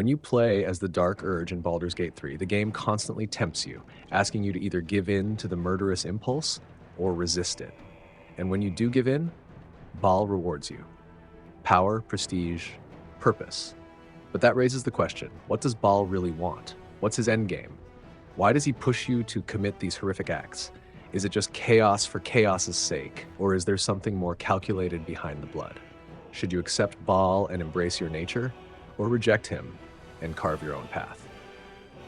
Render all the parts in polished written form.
When you play as the Dark Urge in Baldur's Gate 3, the game constantly tempts you, asking you to either give in to the murderous impulse or resist it. And when you do give in, Bhaal rewards you. Power, prestige, purpose. But that raises the question, what does Bhaal really want? What's his endgame? Why does he push you to commit these horrific acts? Is it just chaos for chaos's sake, or is there something more calculated behind the blood? Should you accept Bhaal and embrace your nature, or reject him and carve your own path?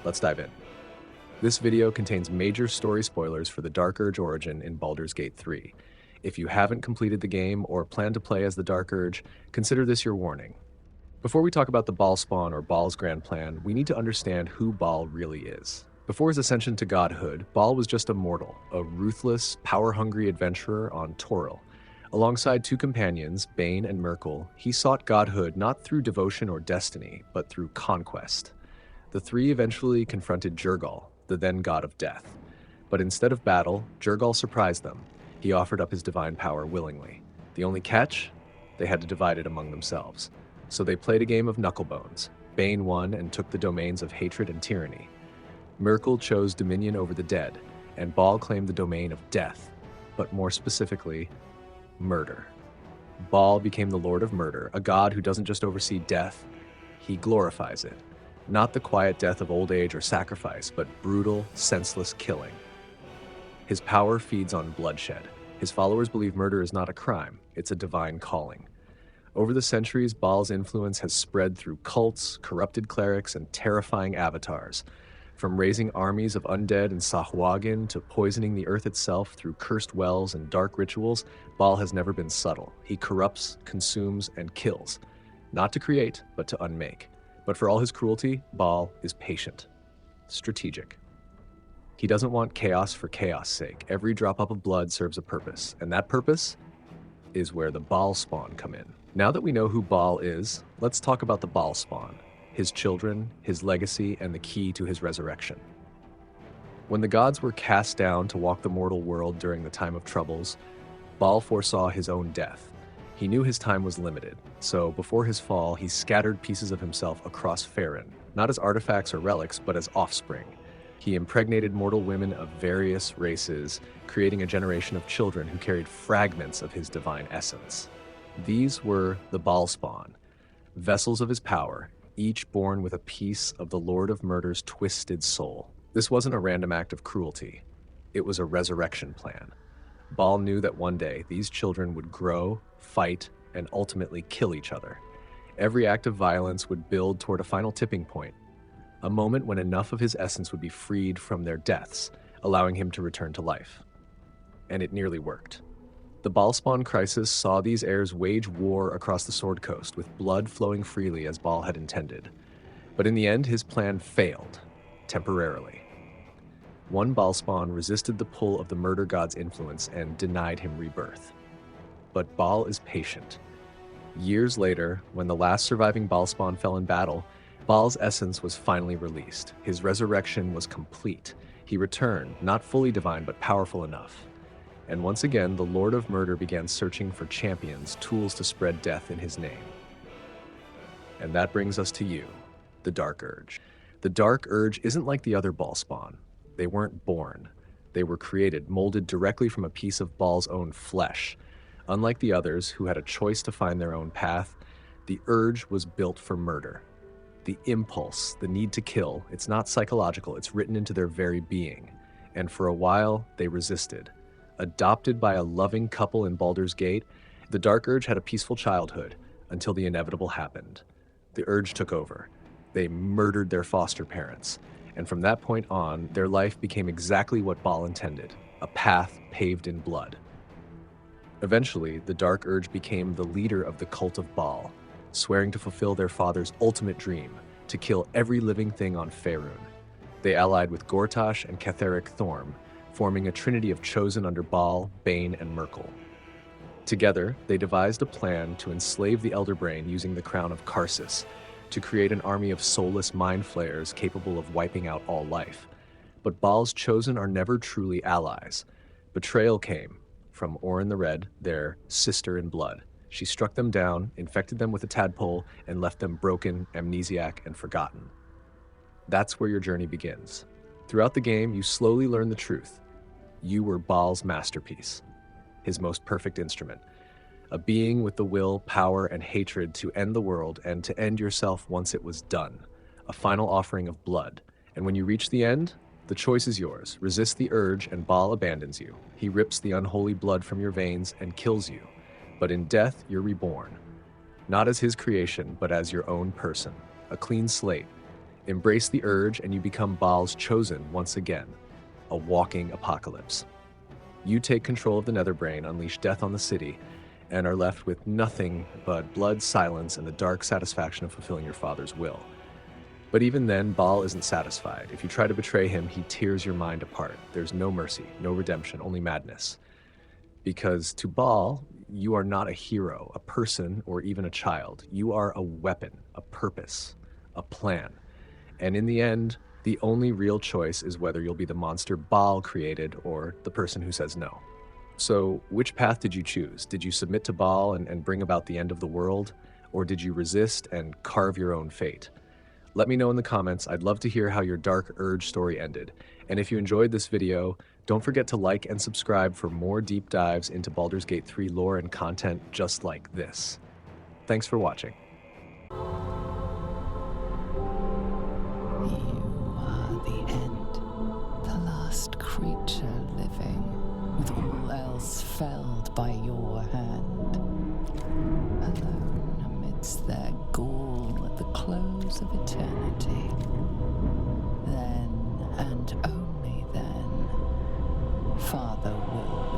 Let's dive in. This video contains major story spoilers for the Dark Urge origin in Baldur's Gate 3. If you haven't completed the game or plan to play as the Dark Urge, consider this your warning. Before we talk about the Bhaal spawn or Bhaal's grand plan, we need to understand who Bhaal really is. Before his ascension to godhood, Bhaal was just a mortal, a ruthless, power-hungry adventurer on Toril. Alongside two companions, Bane and Myrkul, he sought godhood not through devotion or destiny, but through conquest. The three eventually confronted Jergal, the then god of death. But instead of battle, Jergal surprised them. He offered up his divine power willingly. The only catch? They had to divide it among themselves. So they played a game of knucklebones. Bane won and took the domains of hatred and tyranny. Myrkul chose dominion over the dead, and Bhaal claimed the domain of death, but more specifically, murder. Bhaal became the Lord of Murder, a god who doesn't just oversee death, he glorifies it. Not the quiet death of old age or sacrifice, but brutal, senseless killing. His power feeds on bloodshed. His followers believe murder is not a crime, it's a divine calling. Over the centuries, Bhaal's influence has spread through cults, corrupted clerics, and terrifying avatars. From raising armies of undead in Sahuagin to poisoning the earth itself through cursed wells and dark rituals, Bhaal has never been subtle. He corrupts, consumes, and kills. Not to create, but to unmake. But for all his cruelty, Bhaal is patient, strategic. He doesn't want chaos for chaos' sake. Every drop of blood serves a purpose, and that purpose is where the Bhaal spawn come in. Now that we know who Bhaal is, let's talk about the Bhaal spawn, his children, his legacy, and the key to his resurrection. When the gods were cast down to walk the mortal world during the time of troubles, Bhaal foresaw his own death. He knew his time was limited, so before his fall, he scattered pieces of himself across Faerûn, not as artifacts or relics, but as offspring. He impregnated mortal women of various races, creating a generation of children who carried fragments of his divine essence. These were the Bhaal spawn, vessels of his power, each born with a piece of the Lord of Murder's twisted soul. This wasn't a random act of cruelty. It was a resurrection plan. Bhaal knew that one day these children would grow, fight, and ultimately kill each other. Every act of violence would build toward a final tipping point, a moment when enough of his essence would be freed from their deaths, allowing him to return to life. And it nearly worked. The Bhaal spawn crisis saw these heirs wage war across the Sword Coast, with blood flowing freely as Bhaal had intended. But in the end, his plan failed, temporarily. One Bhaal spawn resisted the pull of the murder god's influence and denied him rebirth. But Bhaal is patient. Years later, when the last surviving Bhaal spawn fell in battle, Bhaal's essence was finally released. His resurrection was complete. He returned, not fully divine, but powerful enough. And once again, the Lord of Murder began searching for champions, tools to spread death in his name. And that brings us to you, the Dark Urge. The Dark Urge isn't like the other Bhaal spawn. They weren't born. They were created, molded directly from a piece of Bhaal's own flesh. Unlike the others, who had a choice to find their own path, the Urge was built for murder. The impulse, the need to kill, it's not psychological, it's written into their very being. And for a while, they resisted. Adopted by a loving couple in Baldur's Gate, the Dark Urge had a peaceful childhood until the inevitable happened. The Urge took over. They murdered their foster parents, and from that point on, their life became exactly what Bhaal intended, a path paved in blood. Eventually, the Dark Urge became the leader of the cult of Bhaal, swearing to fulfill their father's ultimate dream, to kill every living thing on Faerûn. They allied with Gortash and Catheric Thorm, forming a trinity of chosen under Bhaal, Bane, and Myrkul. Together, they devised a plan to enslave the Elderbrain using the crown of Karsus, to create an army of soulless mind flayers capable of wiping out all life. But Bhaal's chosen are never truly allies. Betrayal came from Orin the Red, their sister in blood. She struck them down, infected them with a tadpole, and left them broken, amnesiac, and forgotten. That's where your journey begins. Throughout the game, you slowly learn the truth. You were Bhaal's masterpiece, his most perfect instrument. A being with the will, power, and hatred to end the world and to end yourself once it was done. A final offering of blood. And when you reach the end, the choice is yours. Resist the urge and Bhaal abandons you. He rips the unholy blood from your veins and kills you. But in death, you're reborn. Not as his creation, but as your own person. A clean slate. Embrace the urge and you become Bhaal's chosen once again. A walking apocalypse. You take control of the Netherbrain, unleash death on the city, and are left with nothing but blood, silence, and the dark satisfaction of fulfilling your father's will. But even then, Bhaal isn't satisfied. If you try to betray him, he tears your mind apart. There's no mercy, no redemption, only madness. Because to Bhaal, you are not a hero, a person, or even a child. You are a weapon, a purpose, a plan. And in the end, the only real choice is whether you'll be the monster Bhaal created or the person who says no. So, which path did you choose? Did you submit to Bhaal and bring about the end of the world? Or did you resist and carve your own fate? Let me know in the comments. I'd love to hear how your dark urge story ended. And if you enjoyed this video, don't forget to like and subscribe for more deep dives into Baldur's Gate 3 lore and content just like this. Thanks for watching. You are the end, the last creature living, with all else felled by your hand. Alone amidst their gall at the close of eternity. Then, and only then, Father will